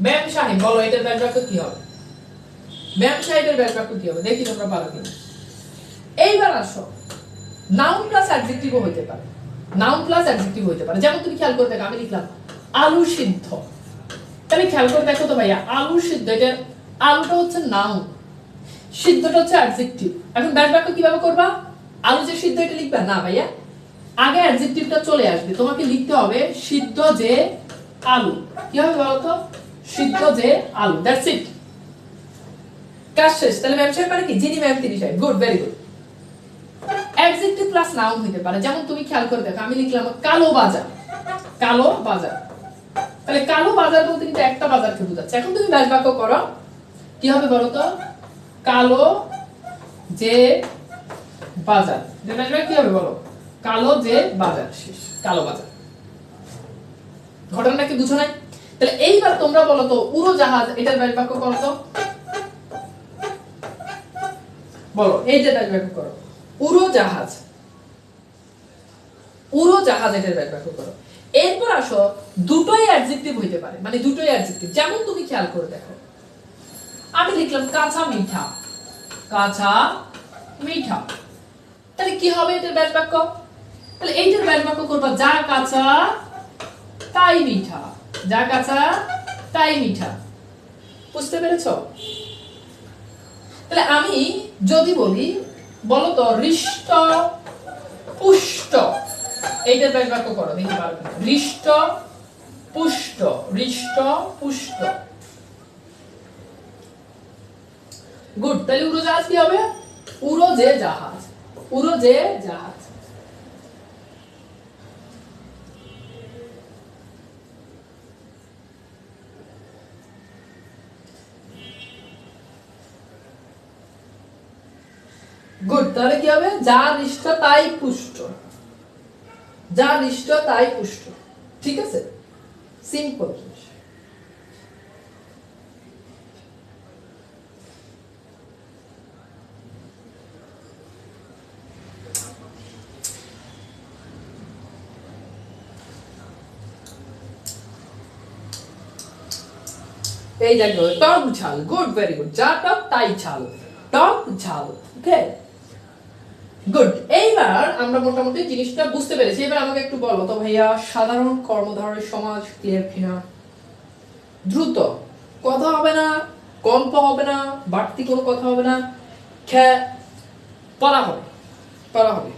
[SPEAKER 1] ম্যাম সাহেব, বলো এটার ব্যাস বাক্য কি হবে? ম্যাম সাহেবের ব্যাস বাক্য কি হবে? দেখি তোমরা পারো কিনা। এইবার আসো, নাউন প্লাস অ্যাডজেক্টিভও হইতে পারে, নাউন প্লাস অ্যাডজেক্টিভ হইতে পারে। যেমন তুমি খেয়াল করে দেখো, আমি লিখলাম আলু সিদ্ধ, তাহলে খেয়াল করে দেখো তো ভাইয়া, আলু সিদ্ধ, এটা আলুটা হচ্ছে নাউন, সিদ্ধটা হচ্ছে অ্যাডজেক্টিভ। এখন ব্যাস বাক্য কিভাবে করবা? আলু যে সিদ্ধ এটা লিখবা না ভাইয়া, আগে অ্যাডজেক্টিভটা চলে আসবে, তোমাকে লিখতে হবে সিদ্ধ যে আলু। কি হবে বলো তো? সিদ্ধ যে আলু, দ্যাটস ইট, কাজ শেষ। তাহলে ম্যাম সাহেব মানে কি? যিনি ম্যাম তিনি সাহেব, good, very good. Adjective plus noun হইতে পারে, যেমন তুমি খেয়াল করে দেখো, আমি লিখলাম কালো বাজার, কালো বাজার, তাহলে কালো বাজার বলতে কিন্তু একটা বাজারকে বোঝাচ্ছে। এখন তুমি ব্যাস বাক্য করো, কি হবে বলো তো? কালো যে বাজার, কি হবে বলো? কালো যে বাজার, শেষ, কালো বাজার। ঘটনাটা কি বুঝো নাই? তাহলে এইবার তোমরা বলো তো, উড়োজাহাজ, এটার ব্যাস বাক্য করো তো, বলো এইটার ব্যাস বাক্য করো। উড়োজাহাজ, উড়োজাহাজ, এটার ব্যাস বাক্য করো। এরপর আসো, দুটোই অ্যাডজেক্টিভ হইতে পারে, মানে দুটোই অ্যাডজেক্টিভ। যেমন তুমি খেয়াল করে দেখো, আমি লিখলাম কাঁচা মিঠা, কাঁচা মিঠা, তাহলে কি হবে এটার ব্যাস বাক্য? তাহলে এইটার ব্যাস বাক্য করবা যা কাঁচা তাই মিঠা, যা কাঁচা তাই মিঠা। বুঝতে পেরেছো? তাহলে আমি যদি বলি বলো তো হৃষ্ট পুষ্ট, এইটার ব্যাস বাক্য করো দেখি পারবে। হৃষ্ট পুষ্ট, হৃষ্ট পুষ্ট। গুড। তাহলে উড়োজাহাজ কি হবে? উড়োজে জাহাজ, উড়োজে জাহাজ। গুড। তাহলে কি হবে? যা হৃষ্ট তাই পুষ্ট, যা হৃষ্ট তাই পুষ্ট। ঠিক আছে, সিম্পল। এই দেখো টক ঝাল। Good, very good. যা টক তাই ঝাল, টক ঝাল। ওকে, গুড। এইবার আমরা মোটামুটি জিনিসটা বুঝতে পেরেছি। এবার আমাকে একটু বলো তো ভাইয়া, সাধারণ কর্মধারয় সমাজ ক্লিয়ার কিনা? দ্রুত, কথা হবে না, গল্প হবে না, বাড়তি কোনো কথা হবে না, পড়া হবে, পড়া হবে।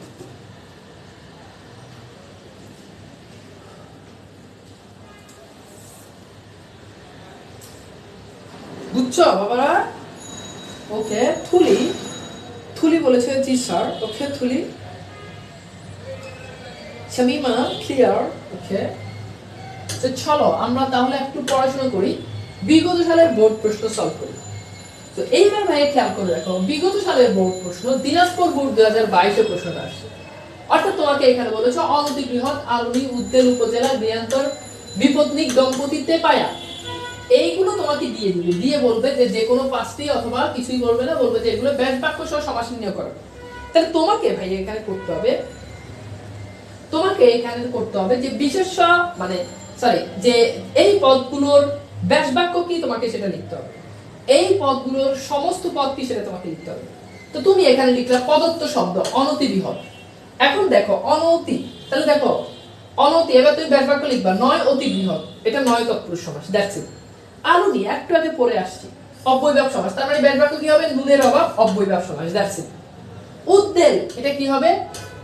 [SPEAKER 1] বুঝছো বাবারা? ওকে, থুলি, থুলি বলেছে জি স্যার। ওকে থুলি। শামিমা ক্লিয়ার। ওকে, তো চলো আমরা তাহলে একটু পড়াশোনা করি, বিগত সালের বোর্ড প্রশ্ন সলভ করি। তো এইবার ভাই খেয়াল করে রাখো, বিগত সালের বোর্ড প্রশ্ন দিনাজপুর বোর্ড 2022 এর প্রশ্নটা আসছে। অর্থাৎ তোমাকে এখানে বলেছে অনতি বৃহৎ আলুনি উদ্দেল উপজেলার বিয়ান্তর বিপত্নিক দম্পতিতে পায়া। এইগুলো তোমাকে দিয়ে দিবে, দিয়ে বলবে যে যে কোনো পাঁচটি অথবা কিছুই বলবে না, বলবে যে এগুলো ব্যাস বাক্য সহ সমাস নির্ণয় করো। তাহলে তোমাকে ভাই এখানে করতে হবে, তোমাকে এখানে করতে হবে যে বিশেষ্য মানে সরি যে এই পদগুলোর ব্যাস বাক্য কি তোমাকে সেটা লিখতে হবে, এই পদগুলোর সমস্ত পদ কি সেটা তোমাকে লিখতে হবে। তো তুমি এখানে লিখলা পদত্ব শব্দ অনতি বৃহৎ। এখন দেখো অনতি, তাহলে দেখো অনতি, এবার তুমি ব্যাস বাক্য লিখবা নয় অতি বৃহৎ, এটা নয় তৎপুরুষ সমাস। That's it. আলুনি একটু আগে পড়ে আসছি অব্যয়ভাব সমাস, তার মানে ব্যাস বাক্য কি হবে? নুনের অভাব অব্যয়ভাব সমাস। That's it. উদ্দেল, এটা কি হবে?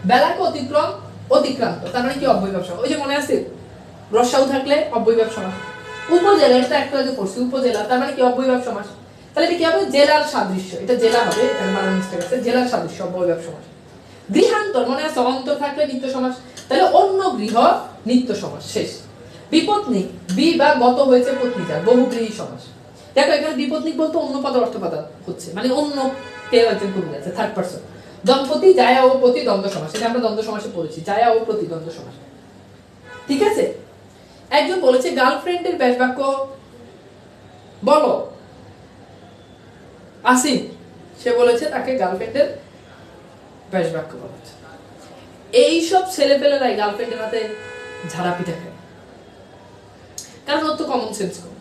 [SPEAKER 1] বেলাকে অতিক্রম অতিক্রান্ত, তার মানে কি? অব্যয়ভাব সমাস। ওই যে মনে আছে রসাউ থাকলে অব্যয়ভাব সমাস। উপজেলা, এটা একটু আগে পড়ছি, উপজেলা তার মানে কি? অব্যয়ভাব সমাস। তাহলে এটা কি হবে? জেলার সাদৃশ্য, এটা জেলা হবে, এখানে বানান মিস্টেক আছে, জেলার সাদৃশ্য অব্যয়ভাব সমাস। গৃহান্তর, মনে আছে অন্তর থাকলে নিত্য সমাস, তাহলে অন্য গৃহ নিত্য সমাস। শেষ। বিপত্নিক, বি বা গত হয়েছে পত্নিকার বহুগৃহী সমাস। দেখো এখানে বিপত্নিক বলতে অন্য পদ অর্থপদ হচ্ছে, মানে অন্য কেউ একজন কবি আছে, থার্ড পারসন। দম্পতি জায়া ও প্রতি দ্বন্দ্ব সমাস, এটা আমরা দ্বন্দ্ব সমাসে পড়েছি, জায়া ও প্রতি দ্বন্দ্ব সমাস। ঠিক আছে। একজন বলেছে গার্লফ্রেন্ডের ব্যাস বাক্য বলো। আসিফ, সে বলেছে তাকে গার্লফ্রেন্ডের ব্যাস বাক্য বলেছে। এইসব ছেলেপেলেরাই গার্লফ্রেন্ডের হাতে ঝাড়া পিঠা খায়, কারণ ওর তো কমন সেন্স কম।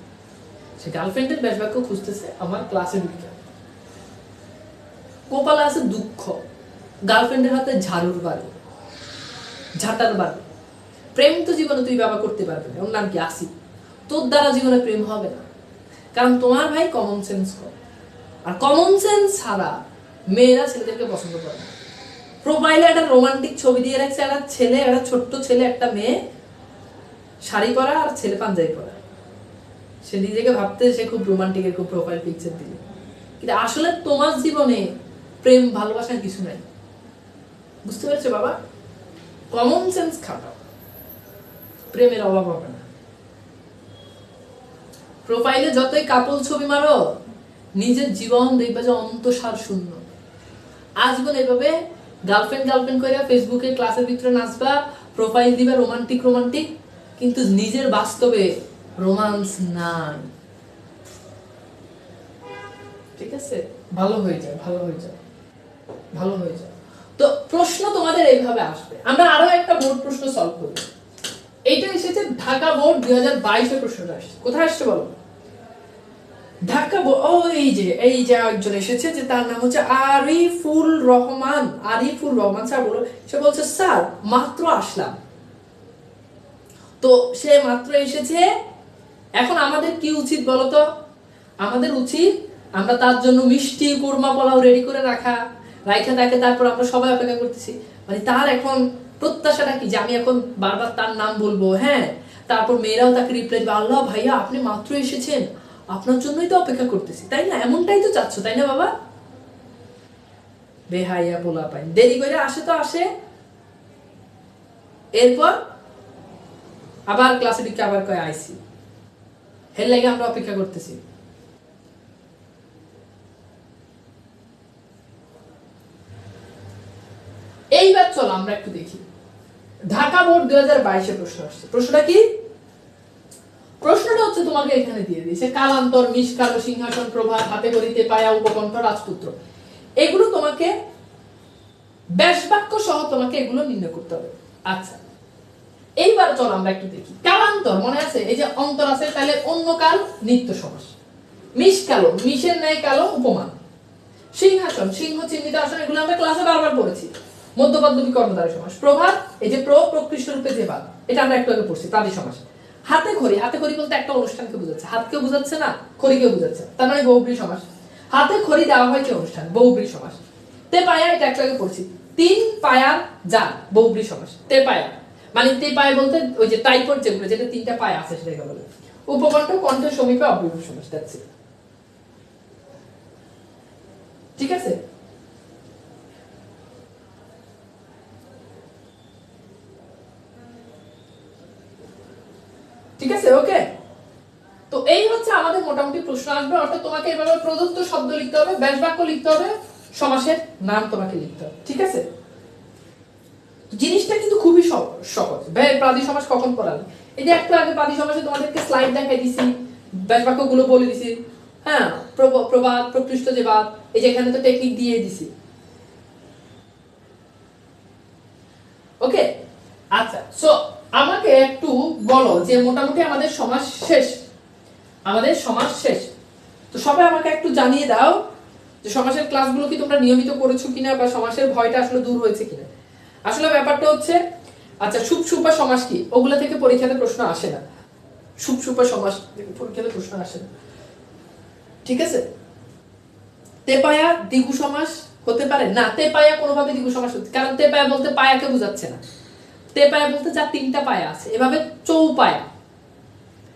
[SPEAKER 1] সে গার্লফ্রেন্ডের ব্যাস বাক্য খুঁজতেছে আমার ক্লাসে ঢুকে, কপালে আছে দুঃখ, গার্লফ্রেন্ডের হাতে ঝাড়ুর বাড়ি, ঝাঁটার বাড়ি। প্রেম তো জীবনে তুই বাবা করতে পারবে না, ওর নাম কি আসিফ। তোর দ্বারা জীবনে প্রেম হবে না, কারণ তোমার ভাই কমন সেন্স কম। আর কমন সেন্স ছাড়া মেয়েরা ছেলেদেরকে পছন্দ করে না। প্রোফাইলে একটা রোমান্টিক ছবি দিয়ে রাখছে, একটা ছেলে, একটা ছোট্ট ছেলে, একটা মেয়ে শাড়ি পরা আর ছেলে পাঞ্জাবি পরা। সে নিজেকে ভাবতে সে খুব রোমান্টিক, খুব প্রোফাইল পিকচার দিলে, কিন্তু আসলে তোমার জীবনে প্রেম ভালোবাসার কিছু নাই। বুঝতে পেরেছো বাবা? কমন সেন্স খাটাও, প্রেমের অভাব হবে না। প্রোফাইলে যতই কাপল ছবি মারো, নিজের জীবন দেখবে যে অন্তঃসার শূন্য। আজীবন এভাবে গার্লফ্রেন্ড গার্লফ্রেন্ড করে ফেসবুকে ক্লাসের ভিতরে নাচবা, প্রোফাইল দিবা রোমান্টিক রোমান্টিক, কিন্তু নিজের বাস্তবে রোমান্স নাই। ঠিক আছে, ভালো হয়ে যায়, ভালো হয়ে যায়, ভালো হয়ে যায়। তো প্রশ্ন তোমাদের এইভাবে আসবে। আমরা আরো একটা বোর্ড প্রশ্ন সলভ করব। এইটা এসেছে ঢাকা বোর্ড 2022 এর প্রশ্নটা আসছে। কোথায় আসছে বলো? ঢাকা এই যে একজন এসেছে, যে তার নাম হচ্ছে আরিফুল রহমান। আরিফুল রহমান স্যার বলো, সে বলছে স্যার মাত্র আসলাম। তো সে মাত্র এসেছে, এখন আমাদের কি উচিত বলতো? আমাদের উচিত আমরা তার জন্য মিষ্টি কুরমা পোলাও রেডি করে রাখা, তাকে তারপর আমরা সবাই অপেক্ষা করতেছি, মানে তার এখন প্রত্যাশাটা কি যে আমি এখন বারবার তার নাম বলবো, হ্যাঁ, তারপর মেয়েরাও তাকে রিপ্লাই দিবে, আল্লাহ ভাইয়া আপনি মাত্র এসেছেন, আপনার জন্যই তো অপেক্ষা করতেছি, তাই না? এমনটাই তো চাচ্ছ, তাই না বাবা? বেহাইয়া পোলা পাই, দেরি করে আসে তো আসে, এরপর আবার ক্লাসে ঢুকে আবার কয় আইসি, হের লাগে আমরা অপেক্ষা করতেছি। এইবার চলো আমরা একটু দেখি ঢাকা বোর্ড 2022 এর প্রশ্ন আসছে। প্রশ্নটা কি? প্রশ্নটা হচ্ছে তোমাকে এখানে দিয়ে দিয়েছে, কালান্তর, মিশকালো, সিংহাসন, প্রভা, হাতে করিতে, পায়া, উপকণ্ঠ, রাজপুত্র, এগুলো তোমাকে ব্যাস বাক্য সহ তোমাকে এগুলো নির্ণয় করতে হবে। আচ্ছা, এইবার চলো আমরা একটু দেখি। কালান্তর মনে আছে, এই যে অন্তর আছে, তাহলে অন্য কাল নিত্য সমাস। মিশকালো, মিশের ন্যায় কালো উপমান। সিংহাসন, সিংহ চিহ্নিত আসন, এগুলো আমরা ক্লাসে বারবার পড়েছি। মধ্যপদ কর্মধারয় সমাস। প্রভাত, এই যে প্রকৃষ্ট রূপে যে বাদ, এটা আমরা একটু আগে পড়ছি, তাদের সমাস। হাতে খড়ি, হাতে খড়ি বলতে একটা অনুষ্ঠানকে বোঝাচ্ছে, হাতকেও বোঝাচ্ছে না, খড়িকেও বোঝাচ্ছে, তার মানে বহুব্রী সমাস। হাতে খড়ি দেওয়া হয় কি অনুষ্ঠান, বহুব্রী সমাস। তে পায়া, এটা একটু আগে পড়ছি, তিন পায়ার যান, বহুব্রী সমাস। তে পায়া মানে তে পায়া বলতে ওই যে টাইপর যেগুলো, যেটা তিনটা পায়া আছে সেটাকে বলে। উপকণ্ঠ, কণ্ঠের সমীপে অব্যয়ভব সমাস। That's it. ঠিক আছে? ঠিক আছে, ওকে। তো এই হচ্ছে আমাদের মোটামুটি প্রশ্ন আসবে, অর্থাৎ তোমাকে এভাবে প্রদত্ত শব্দ লিখতে হবে, ব্যাস বাক্য লিখতে হবে, সমাসের নাম তোমাকে লিখতে হবে। ঠিক আছে? জিনিসটা কিন্তু খুবই সহজ। প্রাদি সমাস কখন পড়াবে? এই যে একটু আগে প্রাদি সমাসে তোমাদেরকে স্লাইড দেখাই দিছি, ব্যাস বাক্যগুলো বলে দিছি, হ্যাঁ, প্রবাদ, প্রকৃষ্ট যে বাদ, এই যে এখানে তো টেকনিক দিয়ে দিছি। ওকে, আচ্ছা, সো আমাকে একটু বলো যে মোটামুটি আমাদের সমাস শেষ, আমাদের সমাস শেষ। তো সবাই আমাকে একটু জানিয়ে দাও যে সমাসের ক্লাসগুলো কি তোমরা নিয়মিত করেছো কিনা, বা সমাসের ভয়টা আসলে দূর হয়েছে কিনা। আসলে ব্যাপারটা হচ্ছে, আচ্ছা, সুপসুপা সমাস কি, ওগুলা থেকে পরীক্ষাতে প্রশ্ন আসে না। সুপসুপা সমাস থেকে পরীক্ষাতে প্রশ্ন আসে না। ঠিক আছে? তেপায়া দ্বিগু সমাস হতে পারে না, তেপায়া কোনোভাবে দ্বিগু সমাস হতে, কারণ তেপায়া বলতে পায়াকে বোঝাচ্ছে না। তেপায়া বলতে যার তিনটা পায়া আছে, এভাবে চৌপায়া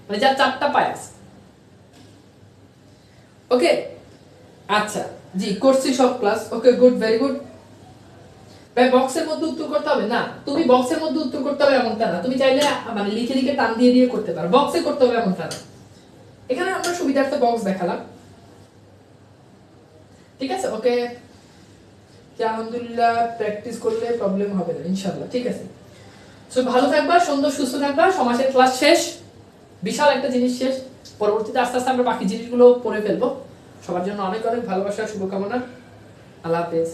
[SPEAKER 1] মানে যার চারটা পায়া আছে। ওকে, আচ্ছা, জি করছি সব ক্লাস। ওকে, গুড, ভেরি গুড। ভাই বক্সের মধ্যে উত্তর করতে হবে না, তুমি বক্সের মধ্যে উত্তর করতে হবে এমনটা না, তুমি চাইলে মানে লিখে লিখে টান দিয়ে দিয়ে করতে পারো, বক্সে করতে হবে এমনটা না। এখানে আমরা সুবিধার্থে বক্স দেখালাম। ঠিক আছে, ওকে, আলহামদুলিল্লাহ, প্র্যাকটিস করলে প্রবলেম হবে না ইনশাআল্লাহ। ঠিক আছে, সো ভালো থাকবা, সুন্দর সুস্থ থাকবা। সমাজের ক্লাস শেষ, বিশাল একটা জিনিস শেষ। পরবর্তীতে আস্তে আস্তে আমরা বাকি জিনিসগুলো পড়ে ফেলবো। সবার জন্য অনেক অনেক ভালোবাসা, শুভকামনা। আল্লাহ হাফেজ।